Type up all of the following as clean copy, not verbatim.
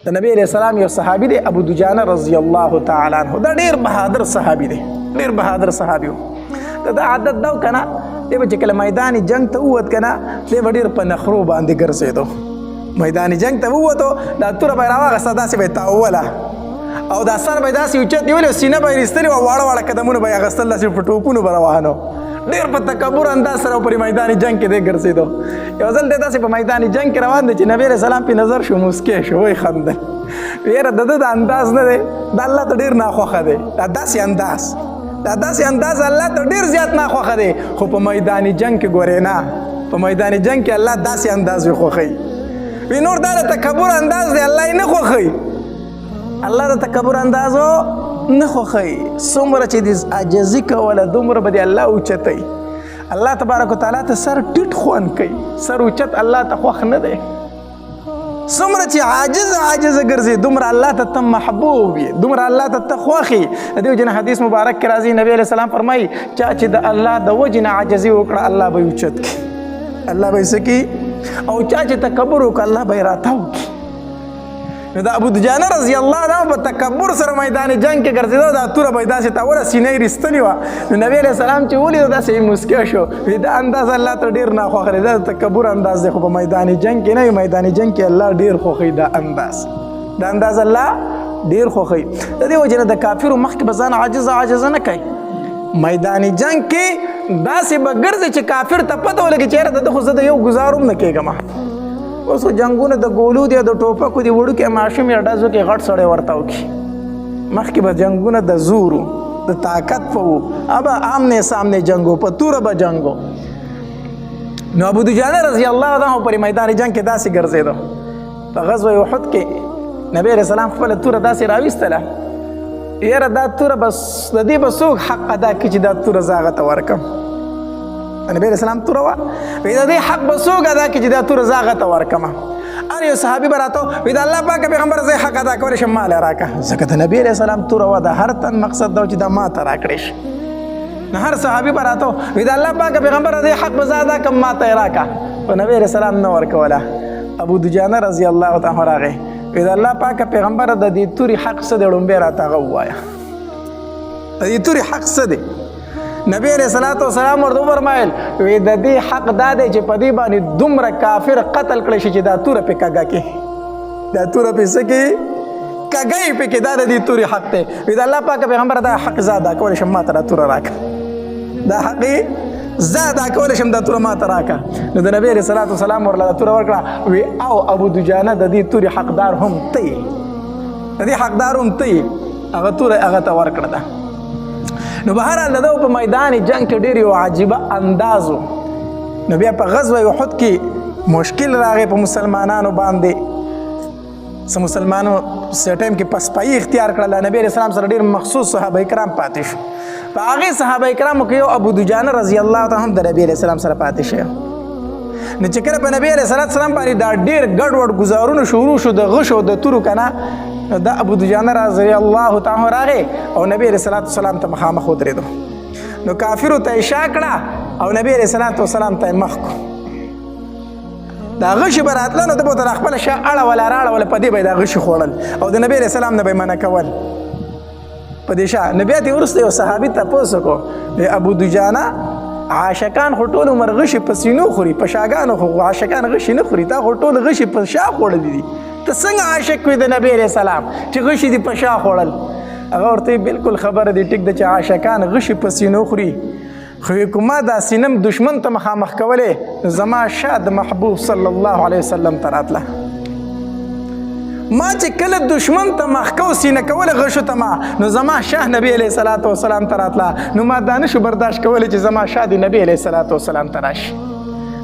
د نبی علیہ السلام یو صحابي دی ابو دجانه رضی الله تعالی عنہ. دا ډیر بهادر صحابي دی، ډیر بهادر صحابي و. دا عادت دا کنه دی چې کله میدان جنگ ته ووت کنه دی ډیر په نخرو باندې ګرځېدو. میدان جنگ ته ووتو دا توره به راواغسته داسې به یې تاووله او دا سر به یې داسې اوچت نیولې او سینه به یې ایستلې وه، واړه واړه قدمونه به یې اخیستل، داسې په ټوپونو به روانو. ډېر په تکبر انداز سره په میدان جنگ کې دی ګرځېدو. یو ځل دی داسې په میدان جنگ کې روان دی چې نبي علیه السلام پې نظر شو، موسکی شو، وایي خندل. یاره د ده د انداز نه دی، دا الله ته ډېر ناخوښه دی. دا داسې انداز دا داسې انداز الله ته ډېر زیات ناخوښه دی. خو په میدان جنگ کې ګورې نه، په میدان جنگ کې الله داسې انداز وي خوښوي. وی نور دا د تکبر انداز دی، الله یې نه خوښوي. الله د تکبر اندازو نه خوښوي. څومره چې د عاجزي کوله دومره به د الله اوچتوي. الله تبارک وتعالی ته سر ټیټ خوند کوي، سر اوچت الله ته خوښ نه دی. څومره چې عاجزه ګرځي دومره الله ته ته محبوب یې، دومره الله ته ته خوښ یې. د دې وجې نه حدیث مبارک کې راځي نبی علیه السلام فرمایي چا چې د الله د وجې نه عاجزي وکړه الله به یې اوچت کړي، الله به یې څه کړي، او چا چې تکبر وکړه الله به یې راتاو کړي. نو د ابو دجانه رضی الله عنه په تکبر سره میدان جنگ کې ګرځېده، دا توره به یې داسې تاوله، سینه یې رېستلې وه. نو نبي علیه السلام چې ولیدو داسې یې موسکی شو، وایي دا انداز الله ته ډېر ناخوښه دی، دا د تکبر انداز دی. خو په میدان جنگ کې نه وي، میدان جنگ کې الله ډېر خوښوي دا انداز، دا انداز الله ډېر خوښوي. د دې وجې نه د کافرو مخکې به ځان عاجزه نه کوي. میدان جنگ کې داسې به ګرځي چې کافر ته پته ولګي چې یاره د ده خو زه د یو ګزار هم نه کېږم. اوس جنګونه د ګولو دي، د ټوپکو دي، وړوکې ماشوم یا ډزو کې غټ سړی ورته وکړي. مخکې به جنګونه د زور و، د طاقت په و، ابه آمنے سامنے جنګو، په توره به جنګو. نو ابو دجانه رضی الله عنه پر میدان جنگ کې داسې ګرځېدو. په غزوه احد کې نبی علیه السلام خپله توره داسې راویستله، یاره دا توره به د دې به څوک حق ادا کړي چې دا توره زه هغه ته ورکړم. نبی علیه السلام توره وه، وایي د دې حق به څوک ادا کړي چې دا توره زه هغه ته ورکړم. هر یو صحابي به راته وایي د الله پاکه پیغمبر زه حق ادا کولی شم ماله راکړه، ځکه د نبي علیه السلام توره وه. د هر تن مقصد دا و چې دا ما ته راکړې شي. نو هر صحابي به راته وایي د الله پاکه پیغمبر دې حق به زه ادا کړم ما ته یې راکړه. خو نبي علیه السلام نه ورکوله. ابو دجانه رضی الله عنه راغی، وایي د الله پاکه پیغمبره د دې تورې حق څه دی لومبی راته هغه ووایه، د دې تورې حق څه دی. نبی علیہ السلام ورته وفرمایل وی د دې حق دا دی چې په دې باندې دومره کافر قتل کړی شي چې دا توره پې کږه کړي، دا توره پې څه کړي، کږه یې پې کړي. دا د دې تورې حق دی. وی د الله پاکه پیغمبره دا حق زه ادا کولی شم ما ته دا توره راکړه، دا حق زه ادا کولی شم دا توره ما ته راکړه. نو د نبی علیہ السلام ورله دا توره ورکړه. وی او ابو دجانه د دې تورې حقدار هم ته یې، د دې حقدار هم ته یې، هغه توره هغه ته ورکړه ده. نو بهرحال د ده په میدان جنگ کې ډېر یو عجیبه انداز و. نو بیا په غزوه احد کې مشکل راغی په مسلمانانو باندې. څه مسلمانو څه ټایم کې پسپایي اختیار کړله، نبي علیه السلام سره ډېر مخصوص صحابه کرام پاتې شو. په هغې صحابه کرامو کې یو ابو دجانه رضی الله عنه هم د نبي علیه السلام سره پاتې شوی. نو چې کله په نبي علیه السلام باندې دا ډېر ګډ وډ ګزارونه شروع شو د غشو د تورو که نه، دا ابو دجانه رضی الله تعالی راغی او نبی علیہ السلام ته مخامخ ودرېدو. نو کافرو ته یې شا کړه او نبی علیہ السلام ته یې مخ کړو. دا غشي به راتله نو ده به ورته خپله شا اړوله راړوله، په دې به یې دا غشي خوړل او د نبی علیہ السلام نه به یې منع کول په دې شا. نو بیا ترې وروسته یو صحابي تپوس وکړو، د ابو دجانه عاشقان خو ټول عمر غشي په سینو خوري، په شاګانو خو عاشقان غشي نه خوري، تا خو ټول غشي په شا خوړلي دي، ته څنګه عاشق وي د نبی علیہ السلام چې غشي دي په شا خوړل. هغه ورته بالکل خبره دی ټیک ده چې عاشقان غشي په سینو خوري، خو کومه دا سینم دشمن ته مخامخ کولی زما شا د محبوب صلی الله علیه وسلم ته راتله. ما چې کله دشمن ته مخ کو سینه کوله غشو ته ما، نو زما شاه نبی علیه السلام ته راتله. نو ما دا نشو برداشت کولی چې زما شاه د نبی علیه السلام ته راشي.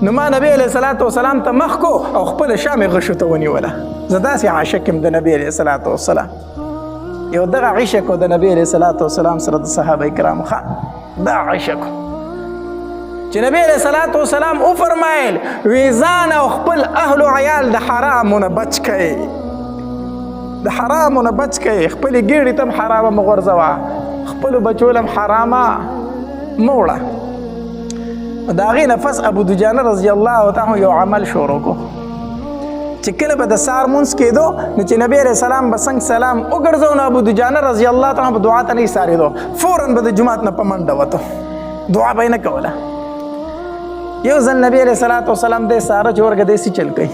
نو ما نبی علیه السلام ته مخ کو او خپله شا مې غشو ته ونیوله. زه داسې عاشق یم د نبی علیه السلام. یو دغه عشق و د نبی علیه السلام سره د صحابه کرامو ښه دا عشق چې نبی علیه السلام وفرمایل وی ځان او خپل اهل و عیال د حرامونه بچ کړئ، د حرامونه بچ کړئ، خپلې ګېډې ته هم حرامه مه غورځوه، خپلو بچو له هم حرامه مه وړه. د هغې نه پس ابو دجانه رضی الله عنه یو عمل شروع کړو چې کله به د سهار مونځ کېدو نو چې نبی علیه السلام به څنګه سلام وګرځو نو ابو دجانه رضی الله تعالی په دعا ته نه ایسارېدو، فوراً به د جومات نه په منډه وته، دعا به یې نه کوله. یو ځل نبی علیه السلام دی ساره چې ورګه داسې چل کوي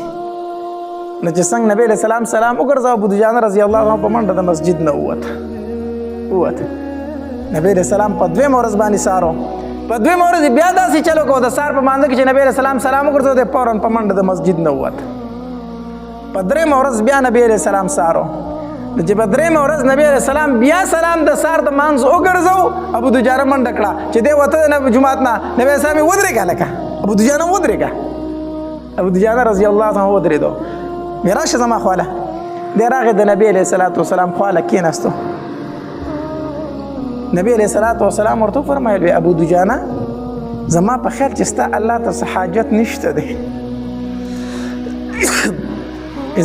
نو چې څنګه نبی علیه السلام سلام وګرځاو ابو دجانه رضی الله عنه په منډه د مسجد نه ووته. نبی علیه السلام په دویمه ورځ باندې سارو، په دویمه ورځ بیا داسې چلو کو د سهار په مانځه کې چې نبی علیه السلام سلام وګرځاو دی فوراً په منډه د مسجد نه ووته. په درېیمه ورځ بیا نبی علیه السلام سارو، چې په درېیمه ورځ نبی علیه السلام بیا سلام د سهار د مانځ وګرځاو، ابو دجانه منډه کړه چې دی وته د جومات نه، نبی علیه السلام یې ودرېږه لکه ابو دجانه ودرېږه. ابو دجانه رضی الله عنه ودرېدو، بیا راشه زما خواله. دی راغی د نبی علیه السلام خواله کېناستو. نبی علیه السلام ورته وفرمایل وی ابو دجانه زما په خیال چې ستا الله ته څه حاجت نشته دی،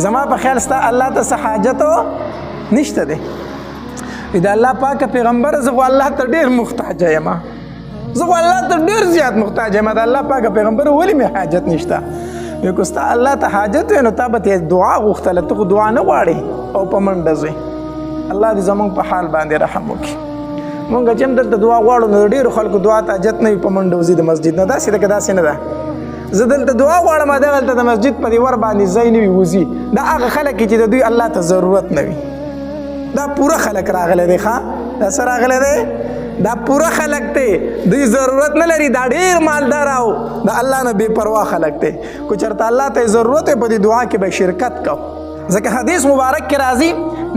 زما په خیال ستا الله ته څه حاجت نشته دی. د الله پاکه پیغمبر زه خو الله ته ډېر محتاج یم، زه خو الله ته ډېر زیات محتاج یم، د الله پاکه پیغمبر ولې مې حاجت نشته؟ وی که ستا الله ته حاجت وی نو تا به ترې دعا غوښتله، ته خو دعا نه غواړې او په منډه ځې. الله دې زموږ په حال باندې رحم وکړي. مونږ چې هم دلته دعا غواړو نو ډېرو خلکو دعا ته حاجت نه وي، په منډه وځي د مسجد نه. داسې ده که داسې نه ده؟ زه دلته دعا غواړم دغلته د مسجد په دې ور باندې ځای نه وي وځي. دا هغه خلک چې د دوی الله ته ضرورت نه وي. دا پوره خلک راغلی دی. ښه دا څه راغلی دی؟ دا پوره خلک دی، دوی ضرورت نه لري، دا ډېر مالدار او د الله نه بې پروا خلک دی. که چېرته الله ته ضرورت وي په دې دعا کې به شرکت کو. ځکه حدیث مبارک کې راځي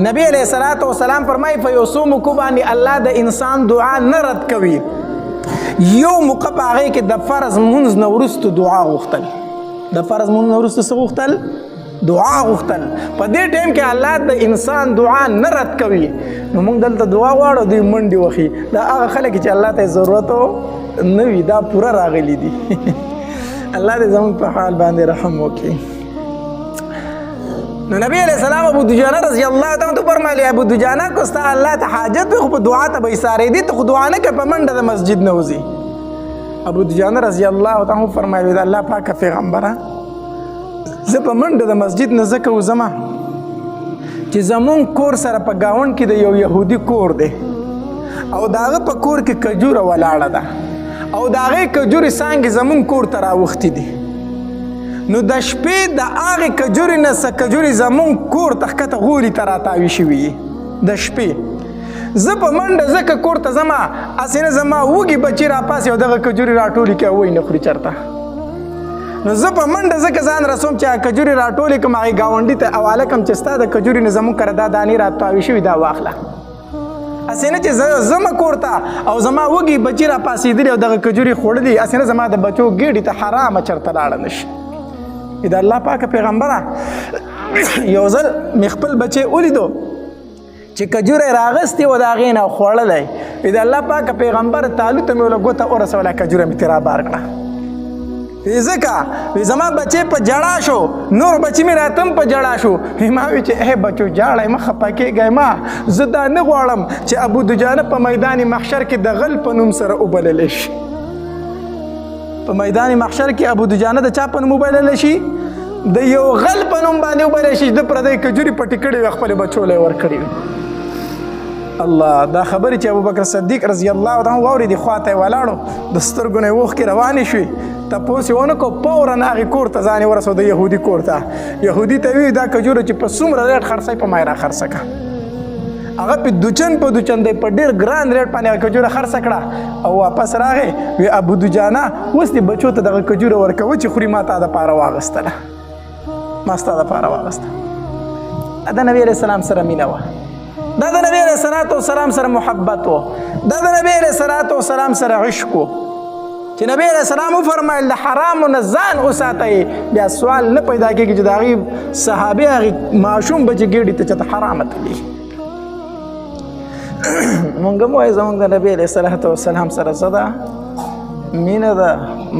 نبی علیه السلام فرمایي په یو څو موقعو باندې الله د انسان دعا نه رد کوي. یو موقع په هغې کې د فرض مونځ نه وروسته دعا غوښتل، د فرض مونځ نه وروسته څه غوښتل؟ دعا غوښتل. په دې ټایم کې الله د انسان دعا نه رد کوي. نو موږ دلته دعا غواړو دوی منډې وخي. دا هغه خلک چې الله ته ضرورت نه وي دا پوره راغلي دي. الله دې زموږ په حال باندې رحم وکړي. نو نبی علیہ السلام ابو دجانه رضی الله تعالی عنہ فرمایلی ابو دجانه کو ستا الله ته حاجت وي خو په دعا ته به ایسارېدي، ته خو دعا نه کوې په منډه د مسجد نه وځي. ابو دجانه رضی الله تعالی عنہ فرمایلی د الله پاکه پیغمبره زه په منډه د مسجد نه ځکه وځمه چې زمونږ کور سره په ګاونډ کې د یو یهودي کور دی او د هغه په کور کې کجوره ولاړه ده او د هغې کجورې څانګې زمونږ کور ته راوښتې دي. نو د شپې د هغې کجورې نه څه کجورې زمونږ کور ته ښکته غولي ته راتاوي شوي د شپې. زه په منډه ځکه کور ته ځمه، هسې نه زما وږي بچي راپاسي او دغه کجورې راټولې کړي او وایي نه خوري چېرته. نو زه په منډه ځکه ځان رسوم چې کجورې راټولې کړم هغې ګاونډي ته حواله کړم چې ستا د کجورې نه زمونږ کره دا دانې راتاوي شوي دا واخله. هسې نه چې زه ځمه کور ته او زما وږي بچي راپاسېدلي او دغه کجورې خوړلي، هسې نه زما د بچو ګېډې ته حرامه چېرته لاړه نه شي. د الله پاکه پیغمبره یو ځل مې خپل بچی ولیدو چې کجوره یې راغستې وه د هغې نه خوړلی. د الله پاکه پیغمبر تالو ته مې وله ګوته ورسوله، کجوره مې ترې رابار کړه. ځکه زما بچی په جړا شو، نور بچي مې راته هم په جړا شو. ما وی چې ای بچو جاړی مه خفه کېږئ، ما زه دا نه غواړم چې ابو دجانه په میدان محشر کې د غل په نوم سره وبللی شي. په میدان محشر کې ابو دجانه د چا په نوم وبللی شي؟ د یو غل په نوم باندې وبللی شي. د پردی کجورې پټې کړې وې خپلې بچو له یې ورکړې وې. الله دا خبرې چې ابوبکر صدیق رضی الله عنه واورېدې خوا ته یې ولاړو، د سترګو نه یې اوښکې روانې شوې. تپوس یې ونه کړو، فوراً هغې کور ته ځان یې ورسو، د یهودي کور ته. یهودي ته وی دا کجوره چې په څومره ریټ خرڅوي په ما یې راخرڅه کړه. هغه په دوچن دی په ډېر ګران ریټ باندې هغه کجوره خرڅه کړه او واپس راغی. وی ابو دجانه اوس دې بچو ته دغه کجوره ورکوه چې خوري، ما تا دپاره واغستله، ما ستا دپاره واغسته. دا د نبي علیه السلام سره مینه وه، دا د نبي علیه السلام سره محبت و، دا د نبي علیه السلام سره عشق و چې نبي علیه السلام وفرمایل د حرامو نه ځان وساتئ. بیا سوال نه پیدا کېږي چې د هغې صحابې هغې ماشوم بچې ګېډې ته چېرته حرامه تلي. مونږ هم وایو زمونږ د نبي علیه السلام سره څه ده؟ مینه ده،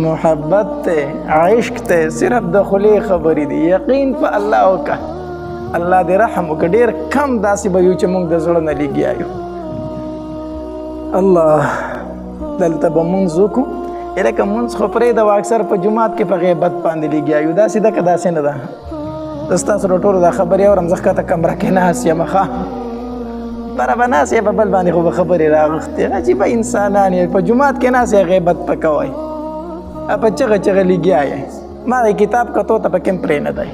محبت دی، عشق دی، صرف د خولې خبرې دي. یقین په الله وکړه، الله دې رحم وکړه. ډېر کم داسې به یو چې مونږ د زړه نه لګیا یو. الله دلته به مونځ وکړو، یاره که مونځ خو پرېږده، اکثر په جومات کې په غیبت باندې لګیا یو. داسې ده که داسې نه ده؟ ستاسو د ټولو دا خبرې اورم زه ښکته کمره کې ناست یم ښه بره به ناست یې په بل باندې خو به خبرې راغښتې عجیبه انسانان یې په جومات کې ناست یې غیبت په کوئ په چغه چغه لګیا یې ما د کتاب کتو ته پکې هم پرې نه دی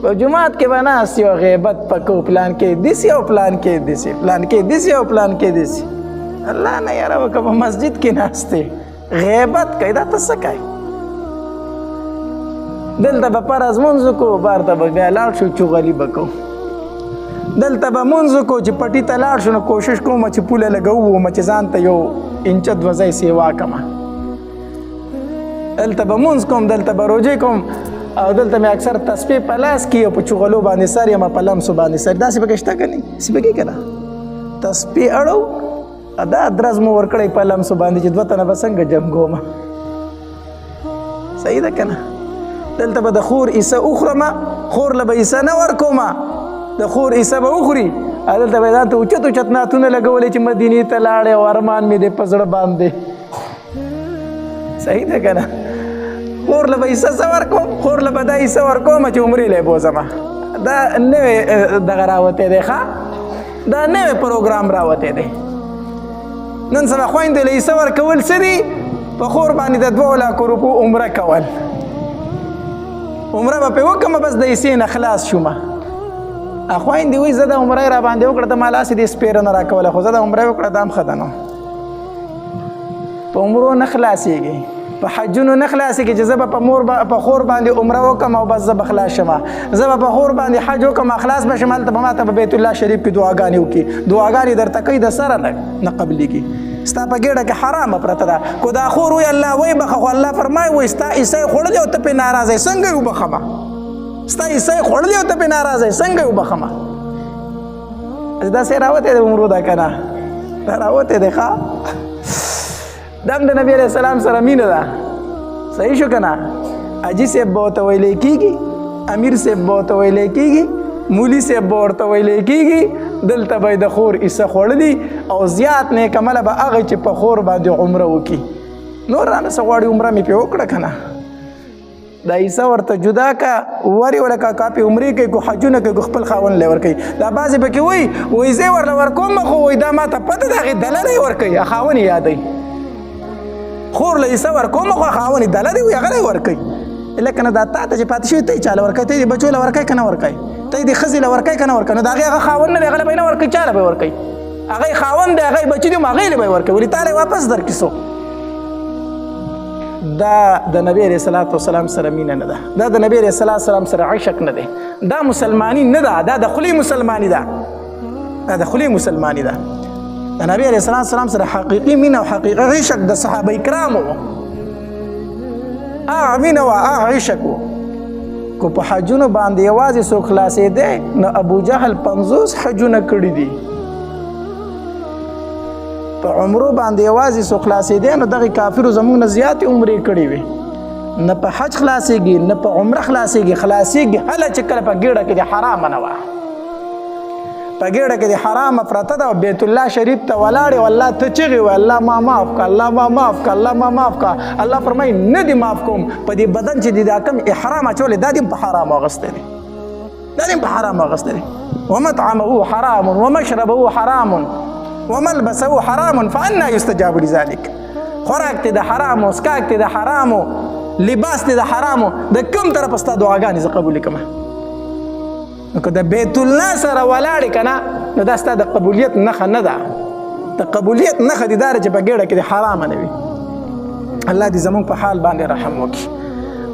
په جومات کې به ناست یو غیبت په کو پلان کې داسې او پلان کې داسې پلان کې داسې او پلان کې داسې الله نه یاره وکړه په مسجد کې ناست دی غیبت کوي دا ته څه کوي دلته به فرض مونځ وکړو بار ته به بیا لاړ شو چغلي به کوو دلته به مونځ وکړو چې پټي ته لاړ شو نو کوشش کوم چې پوله لګوو چې ځان ته یو انچه دوه ځای سیوا کړمه دلته به مونځ کوم دلته به روژې کوم او دلته مې اکثر تسبیح په لاس کې او په چغلو باندې سر یم په لمسو باندې سر داسې پکې شته که نه داسې پکې که نه تسبیح اړو دا درز مو ورکړی په لمسو باندې چې دوه تنه به څنګه جنګومه صحیح ده که نه دلته به د خور عیسه وخورمه خور له به عیسه نه ورکومه د خور عیسه به وخوري دلته به یې ځان ته اوچت اوچت نعتونه لګولې چې مدینې ته لاړې او ارمان مې دی په زړه باندې صحیح ده که نه خور له به عیسه څه ورکوم خور له به دا عیسه ورکومه چې عمرې له یې بوځمه دا نوی دغه راوتی دی ښه دا نوی پروګرام راوتی دی نن سبا خویندو له عیسه ورکول څه دي په خور باندې د 2 لکو روپو عمره کول عمره به پرې وکړمه بس د عیسې نه خلاص شومه خویندې وایي زه د عمره را باندې وکړه ته ما لاسې دې سپېره نه راکوله خو زه د عمره وکړه دا هم ښه ده نو په عمرو نه خلاصېږي په حجونو نه خلاصېږي چې زه به په خور باندې عمره وکړم او بس زه به خلاص شم زه به په خور باندې حج وکړم خلاص به شم هلته به ما ته په بیت الله شریف کې دعاګانې وکړي دعاګانې درته کوي د سره نه قبلېږي ستا په ګېډه کې حرامه پرته ده کو دا خور وایي الله وایي بخه خو الله فرمایي وایي ستا عیسی خوړلی او ته پرې ناراضه یې څنګه یې وبخمه ستا عیسی خوړلی او ته پرې ناراضه یې څنګه یې وبخمه داسې راوتی دی عمرو ده که نه دا راوتی دی ښه دا هم د نبي علیه السلام سره مینه ده صحیح شو که نه حاجي صاحب به ورته ویلی کېږي امیر صاحب به ورته ویلی کېږي مولي صاحب به ورته ویلی کېږي دلته به یې د خور عیسه خوړلي او زیات نیک عمله به هغه چې په خور باندې عمره وکړي نور رانه څه غواړي عمره مې پرې وکړه که نه دا عیسه ورته جدا که ورې ولکه کاپې عمرې کوي کو حجونه کوي کو خپل خاوند لی ورکوي دا بعضې پکې وایي وایي زه یې ورله ورکوم خو وایي دا ما ته پته د هغې دله نه یې ورکوي خاوند یې یادوي خور له عیسه ورکوم خو خاوند یې دله دی وایي هغه لی ورکوي لکه نه دا تا ته چې پاتې شوي ته یې چاله ورکوي ته یې د بچو له ورکوي که نه ورکوي ته یې د ښځې له ورکوي که نه ورکوي نو د هغې هغه خاوند نه دی هغه له به یې نه ورکوي چا له به یې ورکوي هغه یې خاوند دی هغه یې بچي دي هغې له به یې ورکوي ولې تا له یې واپس درکړي څو دا د نبی علیه الصلاة والسلام سره مینه نه ده دا د نبی علیه الصلاة والسلام سره عشق نه دی دا مسلمانی نه ده دا د خولې مسلمانی ده دا د خولې مسلمانی ده د نبی علیه الصلاة والسلام سره حقیقي مینه او حقیقي عشق د صحابه کرامو هغه مینه وه هغه عشق و کو په حجونو باندې یوازې څوک خلاصېدی نو ابوجهل 50 حجونه کړي دي په عمرو باندې یوازې څوک خلاصېدی نو دغې کافرو زموږ نه زیاتې عمرې کړې وي نه په حج خلاصېږي نه په عمره خلاصېږي هله چې کله په ګېډه کې د حرامه نه وه په ګېډه کې د حرامه پرته ده او بیت الله شریف ته ولاړې او الله ته چغې وایي الله ما معاف که الله ما معاف که الله ما معاف که الله فرمایي نه دې معاف کوم په دې بدن چې دې دا کوم احرام اچولی دا دې په حرامو اغوستی دی دا دې په حرامو اغوستی دی ومطعمه حرام ومشربه حرام وملبسه حرام فانا يستجاب لذلك خوراک ته د حرامو اسکاک ته د حرامو لباس ته د حرامو د کوم طرف ستا دعاګانې زه قبول کړم نو که د بیت الله سره ولاړې که نه نو دا ستا د قبولیت نښه نه ده د قبولیت نښه دې دا چې په ګېډه کې د حرامه نه وي الله دې زموږ په حال باندې رحم وکړي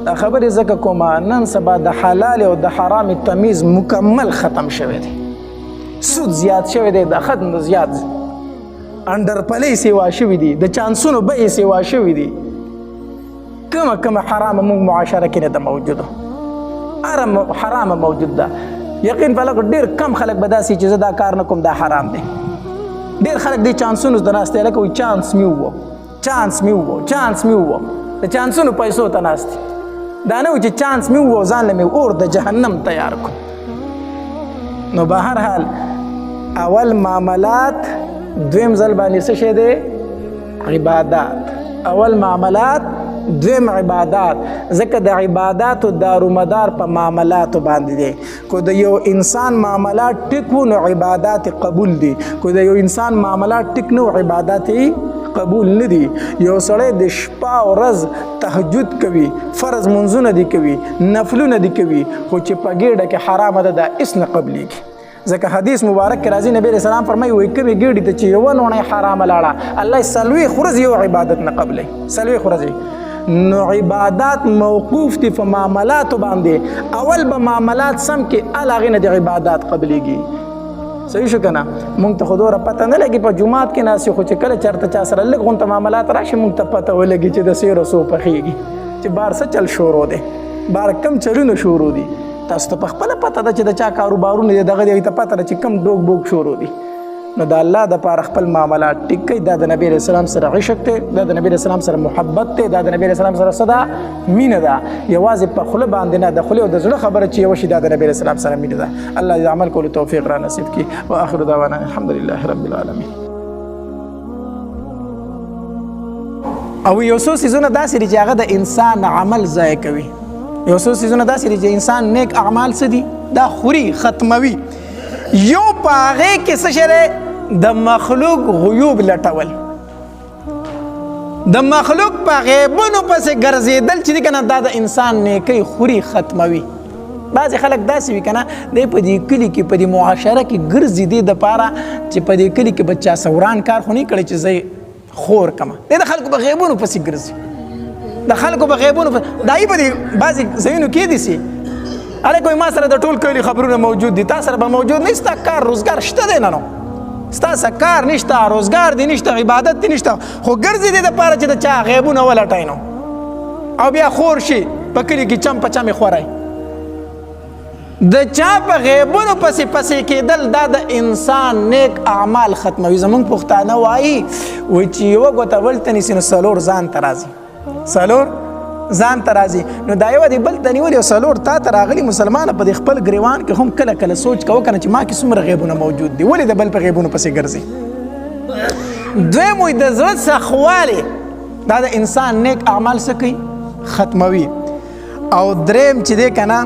دا خبرې ځکه کومه نن سبا د حلال او د حرام تمیز مکمل ختم شوی دی سود زیات شوی دی د ختم زیات انډرپلۍ سیوا شوي دي د چانسونو بیې سیوا شوي دي کومه حرامه موږ معاشره کې نه ده موجوده حرامه موجود ده یقین په لکه ډېر کم خلک به داسې چې زه دا کار نه کوم دا حرام دی ډېر خلک دې چانسونو ته ناست دی لکه وایي چانس مې ووه د چانسونو پیسو ته ناست دی دا نه و چې چانس مې ووه ځان له مې اور د جهنم تیار کړو نو به هر حال اول معاملات دویم ځل باندې څه شی دی عبادات اول معاملات دویم عبادات، ځکه د عباداتو دارومدار په معاملاتو باندې دی. کو د یو انسان معاملات ټیک وو نو عبادات قبول دي، کو د یو انسان معاملات ټیک نه وو عبادات قبول نه دي. یو سړی د شپه او ورځ تهجد کوي، فرض منځونه دي کوي، نفلونه دي کوي، خو چې په ګېډه کې حرامه ده دا هېڅ نه قبلېږي. ځکه حدیث مبارک کې راځي نبی علیه السلام فرمایي وایي کومې ګېډې ته چې یوه نوڼۍ حرامه لاړه الله یې څلوېښت ورځې یو عبادت نه قبلوي، څلوېښت ورځې. نو عبادات موقوف دي په معاملاتو باندې. اول به معاملات سم کې ال هغې نه د عبادات قبلېږي. صحیح شو که نه؟ مونږ ته خو دومره پته نه لګي په جومات کې ناست یو، خو چې کله چېرته چا سره لږ غونته معاملات راشي مونږ ته پته ولګي چې د سیرو څو پخېږي، چې بار څه چل شروع دی، بار کم چلونه شروع دي. تاسو ته په خپله پته ده چې د چا کاروبارونه دي دغه دي هغې ته پته ده چې کم ډوک بوک شروع دي. نو د الله دپاره خپل معاملات ټیک کړئ. دا د نبي علیه السلام سره عشق دی، دا د نبي علیه السلام سره محبت دی، دا د نبي علیه السلام سره څه ده؟ مینه ده. یوازې په خوله باندې نه، د خولې او د زړه خبره چې یوه شي دا د نبي علیه السلام سره مینه ده. الله د عمل کولو توفیق را نصیب کړي. واخر دعوانا الحمدلله رب العالمین. او یو څو څیزونه داسې دي چې هغه د انسان عمل ضایع کوي. یو څو څیزونه داسې دي چې انسان نیک اعمال څه دي دا خوري ختموي. یو په هغې کې څه شی دی؟ د مخلوق غیوب لټول، د مخلوق په غیبونو پسې ګرځېدل چې دی که نه دا د انسان نیکۍ خوري ختموي. بعضې خلک داسې وي که نه دی په دې کلي کې په دې معاشره کې ګرځي دې دپاره چې په دې کلي کې به چا سوران کار خو نه کړی چې زه خور کمه. دی د خلکو په غیبونو پسې ګرځي، د خلکو په غیبونو دایي په دې بعضې ځایونو کې دي سي هلک وایي ما سره د ټول کلي خبرونه موجود دي، تا سره به موجود نه ستا کار روزګار شته دی نه نو ستا څه کار نشته، روزګار دی نشته، عبادت دی نشته، خو ګرځي دې دپاره چې د چا غیبونه ولټوي نو او بیا خور شي په کلي کې چم په چمې خوری. د چا په غیبونو پسې کېدل دا د انسان نیک اعمال ختموي. زمونږ پښتانه وایي چې یوه ګوته بل ته نیسي نو څلور ځان ته راځي، څلور ځان ته راځي. نو دا یوه دی بل ته نیولي او څلور تا ته راغلي. مسلمانه په دې خپل ګریوان کې هم کله کله سوچ کوه که نه چې ما کې څومره غیبونه موجود دي، ولې د بل په غیبونو پسې ګرځي. دویم وایي د زړه سخوالی دا د انسان نیک اعمال څه کوي؟ ختموي. او دریم چې دی که نه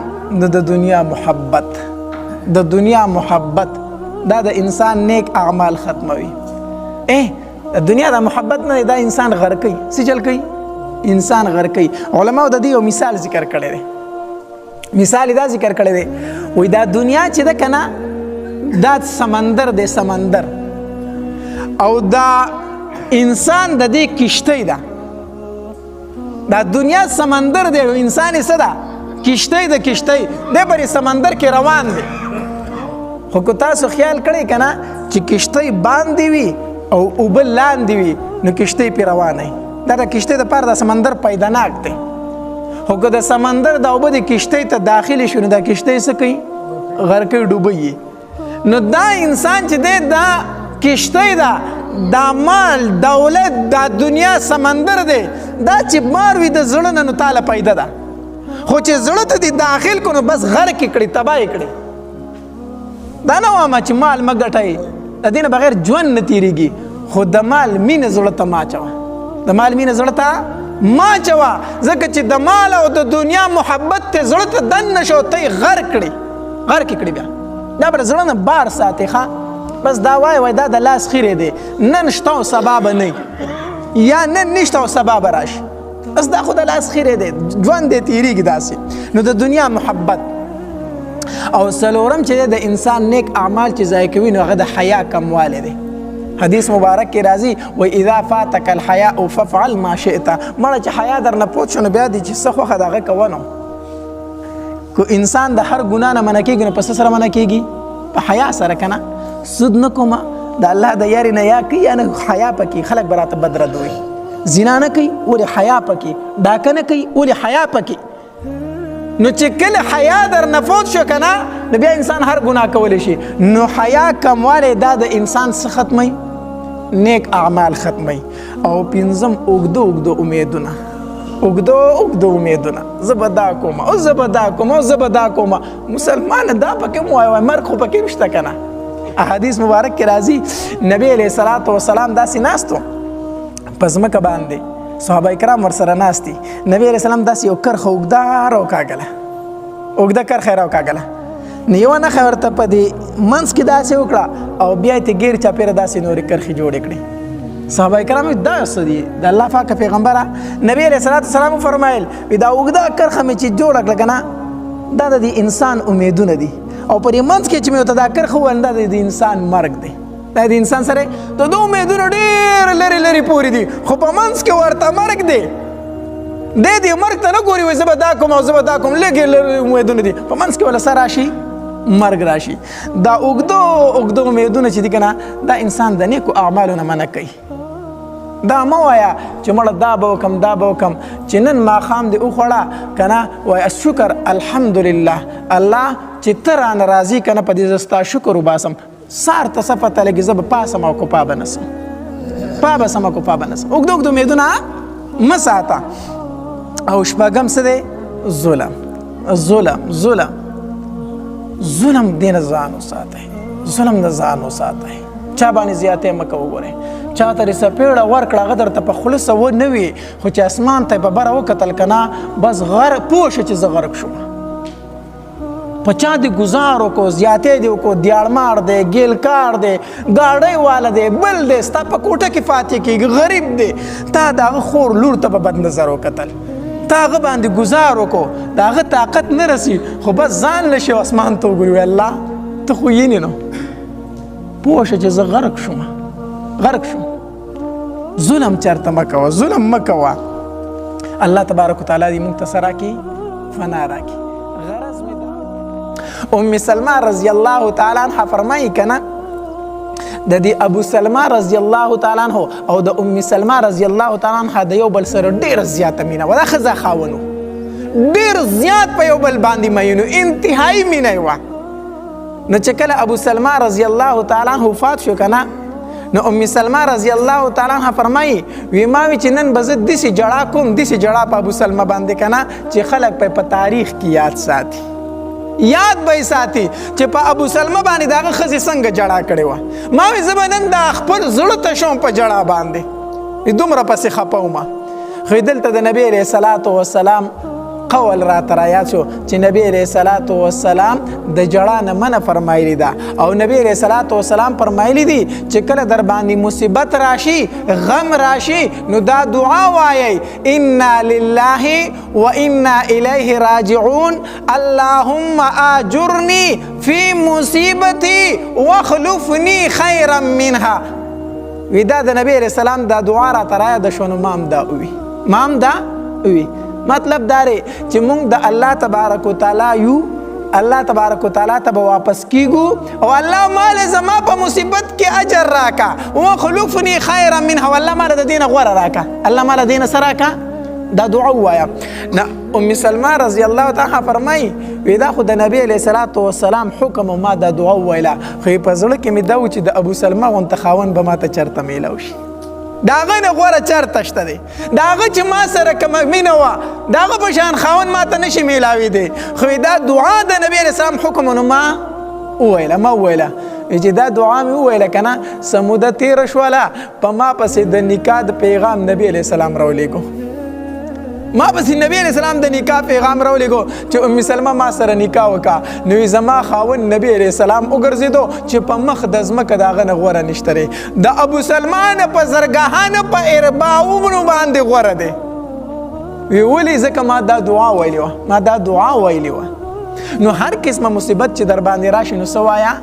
د دنیا محبت، د دنیا محبت دا د انسان نیک اعمال ختموي. د دنیا د محبت نه دا انسان غر کوي. څه چل کوي؟ انسان غر کوي. علماء د دې یو مثال ذکر کړی دی، مثال دا ذکر کړی دی وایي دا دنیا چې ده که نه دا سمندر دی، سمندر، او دا انسان د دې کشتۍ ده. دا دنیا سمندر دی او انسان یې څه ده؟ کشتۍ د کشتۍ دی پرې سمندر کې روان دی. خو که تاسو خیال کړئ که نه چې کشتۍ باندې وي او اوبه لاندې وي نو کشتۍ پرې روانه وي، دا د کشتۍ دپاره د سمندر پیداناک دی. خو که د سمندر دا اوبه د کشتۍ ته داخلې شو نو دا کشتۍ څه کوي؟ غرقوي، ډوبوي. نو دا انسان چې دی دا کشتۍ ده، دا مال دولت دا دنیا سمندر دی، دا چې مار وي د زړه نه نو تاله پیدا ده، خو چې زړه ته دې داخل کو نو بس غرق یې کړي، تباه یې کړي. دا نه وایم چې مال مه ګټئ، د دې نه بغیر ژوند نه تېرېږي، خو د مال مینه زړه ته مه اچوه، د مال مینه زړه ته مه اچوه، ځکه چې د مال او د دنیا محبت ته زړه ته دننه شو ته یې غرق کړي، غرق یې کړي. بیا به د زړه نه بار ساتې ښه، بس دا وای دا د لاس خیرې دی، نن شته او سبا به نه یا نن نشته او سبا به راشي، بس دا خو د لاس خیرې دی، ژوند دی تېرېږي داسې. نو د دنیا محبت. او څلورم چې د انسان نیک اعمال چې ضایع کوي نو هغه د حیا کموالی دی. حدیث مبارک کې راځي و اذا فاتک الحیاء فافعل ما شئت. مړه چې حیا درنه پوت شو نو بیا دې چې څه خوښه د هغه کوه نو. که انسان د هر ګناه نه منع کېږي نو په څه سره منع کېږي؟ په حیا سره که نه. سود نه کومه، د الله د یارې نه یا کوي یا نه حیا پکې، خلک به راته بد رد وایي. زنا نه کوي ولې حیا پکې، ډاکه نه کوي ولې حیا پکې. نو چې کله حیا در نفوت شو که نه نو بیا انسان هر ګناه کولی شي. نو حیا کموالی دا د انسان څه ختموي؟ نیک اعمال ختموي. او پنځم اوږده اوږده امیدونه، اوږده اوږده امیدونه، زه به دا کوم او زه به دا کوم او زه به دا کوم. مسلمانه دا پکې مو وایه، مرګ خو پکې نشته که نه. احادیث مبارک کې راځي نبی علیه الصلاة والسلام داسې ناست و په ځمکه باندې، صحابه کرام ورسره ناست دي. نبی علیه السلام داسې یو کرښه اوږده راوکاږله، اوږده کرښه یې راوکاږله. نو یوه نښه ورته په دې منځ کې داسې وکړه او بیا یې ګیر چاپېره داسې نورې کرښې جوړې کړې. صحابه کرام دا څه دي؟ د الله پاکه پیغمبره نبی علیه الصلاة والسلام وفرمایل دا اوږده کرښه مې چې جوړه کړه که نه دا د دې انسان امیدونه دي او په دې منځ کې چې مې ورته دا کرښه وویل دا د انسان مرګ دی. دا د انسان سره د ده امیدونه ډېر لرې لرې پورې دي خو په منځ کې ورته مرګ دی. دی دې مرګ ته نه ګوري وایي زه به دا کوم او زه به دا کوم، لږې لرې امیدونه دي، په منځ کې وله څه راشي؟ مرګ راشي. دا اوږده امیدونه چې دي که نه دا انسان د نیکو اعمالو نه منع کوي. دا مه وایه چې مړه دا به وکم دا به وکم چې نن ماښام دې وخوړه که نه وایه شکر الحمدلله الله چې ته رانه راضي که نه په دې زه ستا شکر وباسم. سار ته څه پته لګي زه به پاسم او کوپا به نسم، پا به سم او کوپا به نسم. اوږده امیدونه مه ساته. او شپږم څه دی؟ ظلم. ظلم دې نه ځان وساتئ، ظلم نه ځان وساتئ. چا باندې زیاتې مه کوه. وګورئ چا ته دې څپېړه ورکړه هغه درته په خوله څه ونه وي خو چې اسمان ته یې په بره وکتل که نه بس پوه شه چې زه غرق شوم. په چا دې ګزار وکړو، زیاتې دې وکړو، دیاړمار دی، ګیلکار دی، ګاډۍ والا دی، بل دی، ستا په کوټه کې فاتح کېږي، غریب دی، تا د هغه خور لور ته په بد نظر وکتل، تا هغه باندې ګزار وکړو، د هغه طاقت نه رسي خو بس ځان له شي اسمان ته وګوري الله ته خو یې نو پوه شه چې زه غرق شوم. ظلم چېرته مه کوه، ظلم مه کوه. الله تبارک وتعالی دې موږ ته څه راکړي؟ فنا راکړي. ام سلمہ رضی الله تعالی عنها فرمایي که نه د دې ابو سلمہ رضی الله تعالی عنه او د ام سلمہ رضی الله تعالی عنها د یو بل سره ډېره زیاته مینه وه. دا ښځه خاوند ډېر زیات په یو بل باندې مین و، انتهایي مینه یې وه. نو چې کله ابو سلمہ رضی الله تعالی عنه وفات شو که نه نو ام سلمہ رضی الله تعالی عنها فرمایي وی ما وی چې نن به زه داسې جړا کوم، داسې جړا په ابو سلمہ باندې که نه چې خلک په تاریخ کې یاد ساتي، یاد به ساتي چې په ابو سلمہ باندې د هغه ښځې څنګه جړا کړې وه. ما وی زه به نن دا خپل زړه ته شوم په جړا باندې، دومره پسې خفه ومه. خو دلته د نبی علیه الصلاة والسلام قول راته رایاد شو چې نبی علیه الصلاة والسلام د جړا نه منع فرمایلي ده او نبی علیه الصلاة والسلام فرمایلي دي چې کله در باندې مصیبت راشي، غم راشي، نو دا دعا وایئ انا لله و انا الیه راجعون اللهم آجرني فی مصیبتی واخلفني خیرا منها. وی دا د نبی علیه السلام دا دعا راته رایاد شو نو ما هم دا اوي. مطلب دا دی چې مونږ د الله تبارک وتعالی یو، الله تبارک وتعالی ته به واپس کیږو او الله مال زما په مصیبت کې اجر راکا وخلفني خیرا منها، والله مال د دینه غوره راکا، الله مال دینه سره راکا. دا دعا وایا. نه ام سلمہ رضی الله تعالی فرمایي وی دا خو د نبی علیه الصلاة والسلام حکم او ما دا دعا ویله خو په زړه کې مې دا و چې د ابو سلمہ غونته خاوند به ماته چېرته میلاو شي، د هغه نه غوره چېرته شته دی، د هغه چې ما سره کومه مینه وه د هغه په شان خاوند ماته نشي میلاویدی. خو دا دعا د نبی علیه السلام حکم نو ما وویله چې دا دعا مې وویله که نه څه موده تېره شوله په ما پسې د نکاح د پیغام نبی علیه السلام راولېږو، ما پسې نبی علیه السلام د نکاح پیغام راولېږو چې ام سلمہ ما سره نکاح وکړه. نو زما خاوند نبی علیه السلام وګرځېدو چې په مخ د ځمکه د هغه نه غوره نشته دی، د ابو سلمہ نه په زرګاهانه په ارباوونو باندې غوره دی. وی ولې ځکه ما دا دعا ویلې وه. نو هر قسمه مصیبت چې در باندې راشي نو څه وایه؟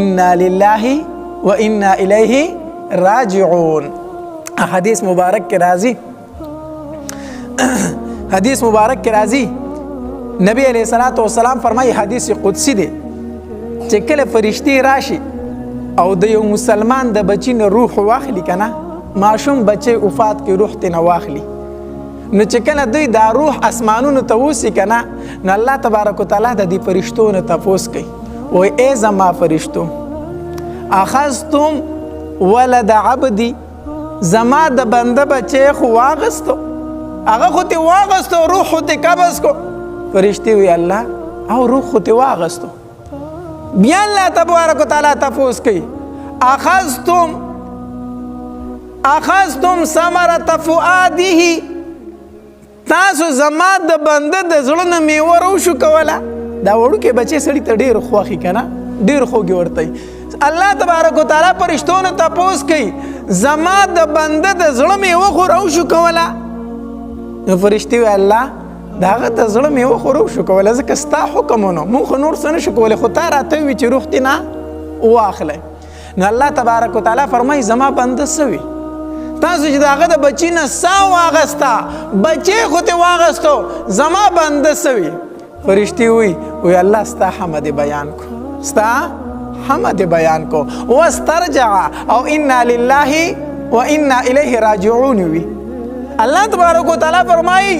انا لله و انا الیه راجعون. حدیث مبارک کې راځي نبی علیہ الصلوۃ والسلام فرمایي حدیث قدسی دی چې کله فرشتي راشي او د یو مسلمان د بچی نه روح واخلي که نه، ماشوم بچی وفات کې روح ترې نه واخلي، نو چې کله دوی دا روح اسمانونو ته وسي که نه نو الله تبارک وتعالی د دې فرشتو نه تپوس کوي وایي ای زما فرشتو اخذتم ولد عبدي، زما د بنده بچی خو واغستو، هغه خو تی واغستو، روح خو تی قبض کو. فرشتي وی الله او روح خو تی واغستو. بیا الله تبارک وتعالی تپوس کوي اخذتم اخذتم ثمرة فؤاده تاسو زما د بنده د زړه نه میوه روشو کوله. دا وړوکی بچی سړي ته ډېر خوښي که نه ډېر خوږې ورته الله تبارک وتعالی فرشتو نه تپوس کوي زما د بنده د زړه میوه خو روشو کوله. نو فرشتې وایي الله د هغه د زړه میوه خو روشو کوله ځکه ستا حکم ونه مونږ خو نور څه نشو کولی خو تا راته ووي چې روح دې نه واخلی. نو الله تبارک وتعالی فرمایي زما بنده څه وي تاسو چې د هغه د بچي نه ساه واغسته بچی خو ترې واغستو زما بنده څه وي. فرشتې وی الله ستا حمد بیان کو ستا حمد بیان کو واسترجع او انا لله و انا الیه راجعون وي. الله تبارک وتعالی فرمایي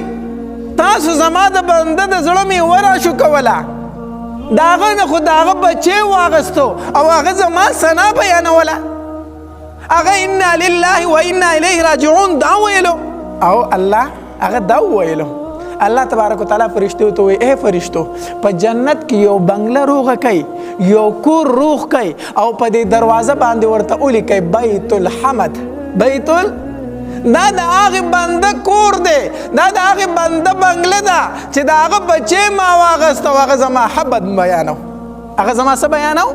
تاسو زما د بنده د زړه میوه راشو کوله د هغه نه خو د هغه بچی واغستو او هغه زما ثنا بیانوله هغه انا لله و انا الیه راجعون دا ویلو او الله هغه دا ویلو. الله تبارک وتعالی فرشتو ته وی اے فرشتو په جنت کې یو بنگله روغه کوي یو کور روغ کوي او په دې دروازه باندې ورته ولیکئ بیت الحمد. بیت دا د هغې بنده کور دی دا د هغې بنده بنگله ده چې د هغه بچی ما واغسته هغه زما حمد بیانو هغه زما څه بیانو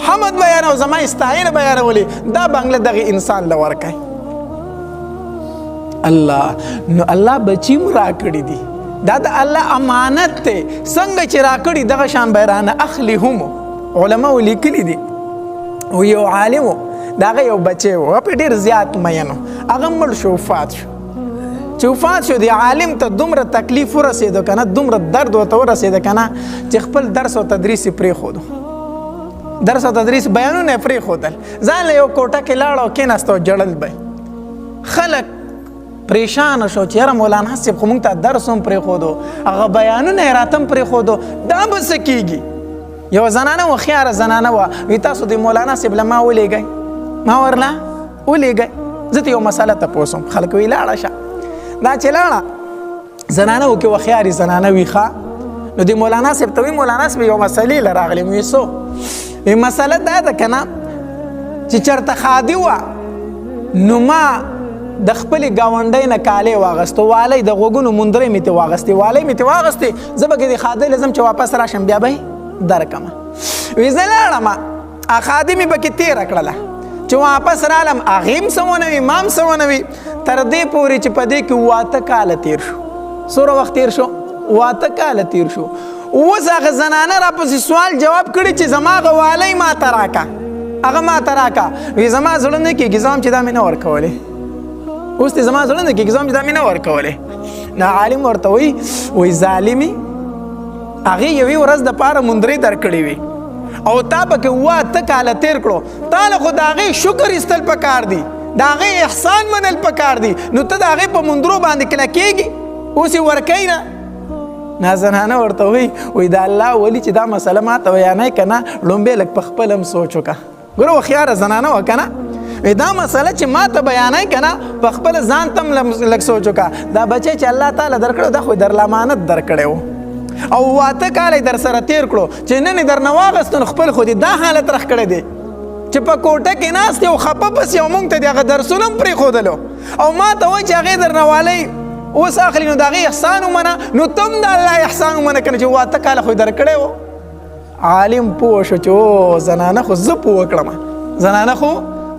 حمد بیانو زما استعینه بیانولې دا بنگله دغه انسان له ورکوي. الله نو الله بچیم راکړي دي دا د الله امانت دی څنګه چې راکړي دغه شان بیرانه اخلي همو علماو لیکلي دي. و یو عالم د هغه یو بچی و په ډېر زیات مین هغه مړ شو وفات شو. چې وفات شو د عالم ته دومره تکلیف ورسېدو که نه دومره درد ورته ورسېده که نه چې خپل درس او تدریس یې پرېښودو درس او تدریس بیانونه یې پرېښودل ځان له یو کوټه کې لاړ او کېناست او جړل به خلک پریشان شو چې یاره مولانا صاحب خو موږ ته درس هم پرېښودو هغه بیانونه یې راته هم پرېښودو دا به څه کېږي. یو زنانه هوښیاره زنانه وه وي تاسو د مولانا صاحب له ما ولېږئ ما ورله ولېږئ زه ته یو مسله تپوس وم خلک وی لاړه شه دا چې لاړه زنانه وکې هوښیارې زنانه وي ښه نو د مولانا صاحب ته وي مولانا صاحب یو مسلې له راغلې وي څو وی مسله دا ده که نه چې چېرته خادي وه نو ما د خپلې ګاونډۍ نه کالی واغستو والی د غوږونو مندرۍ مې ترې واغستې والی مې ترې واغستې زه به کې د خادۍ لزم چې واپس راشم بیا به یې درکمه. وی زه لاړم خادي مې به کې تېره کړله چې واپس رالم هغې هم څه ونه وي ما هم څه ونه وي تر دې پورې چې په دې کې 8 کاله تېر شو. څومره وخت تېر شو 8 کاله تېر شو. اوس هغه زنانه راپسې سوال جواب کړي چې زما هغه والی ما ته راکه هغه ما ته راکه وی زما زړه نه کېږي زه هم چې دا مې نه ورکولې اوس دې زما زړه نه کېږي زه هم چې دا مې نه ورکولې. نو عالم ورته وی ظالمي هغې یوې ورځ دپاره مندرې درکړې وي او تا پکې 8 کاله تېر کړو تا له خو د هغې شکر ایستل پکار دي د هغې احسان منل پکار دي نو ته د هغې په مندرو باندې کلکېږي اوس یې ورکوي نه. نازنانه ورته وی د الله ولي چې دا مسله ما ته بیانوي که نه لومبې لږ په خپل هم سوچ وکړه ګوره هوښیاره زنانه وه که نه دا مسله چې ما ته بیانوي که نه په خپله ځان ته هم لږ سوچ وکړه دا بچی چې الله تعالی درکړی دا خو یې درله امانت درکړی و او 8 کاله در سره تېر کړو چې نن یې درنه واغستو نو خپل خو دې دا حالت رخ کړی دی چې په کوټه کې ناست یې او خفه پسې او موږ ته د هغه درسونه هم پرېښودلو او ما ته وایي چې هغې درنه والی اوس اخلي نو د هغې احسان ومنه نو ته هم د الله احسان ومنه که نه چې 8 کاله خو یې درکړی و. عالم پوه شو چې او زنانه خو زه پوه کړم زنانه خو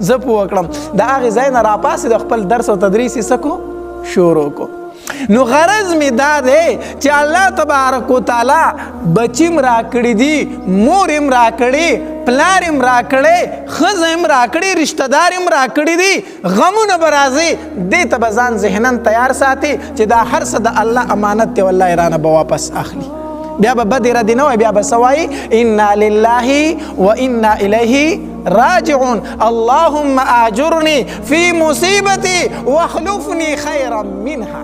زه پوه کړم د هغې ځای نه راپاسې د خپل درس او تدریس یې څه کو شروع کو. نو غرض می دا دی چې الله تبارک وتعالی بچیم راکړي دي مور هم راکړي پلار هم راکړي ښځه هم راکړي رشته دار هم راکړي دي غمونه به راځي دې ته به ځان ذهناً تیار ساتي چې دا هر څه د الله امانت دی والله رانه به واپس اخلي بیا به بد ارادې نه وایي بیا به څه وایي انا لله و انا الیه راجعون اللهم اجرني في مصيبتي واخلفني خيرا منها.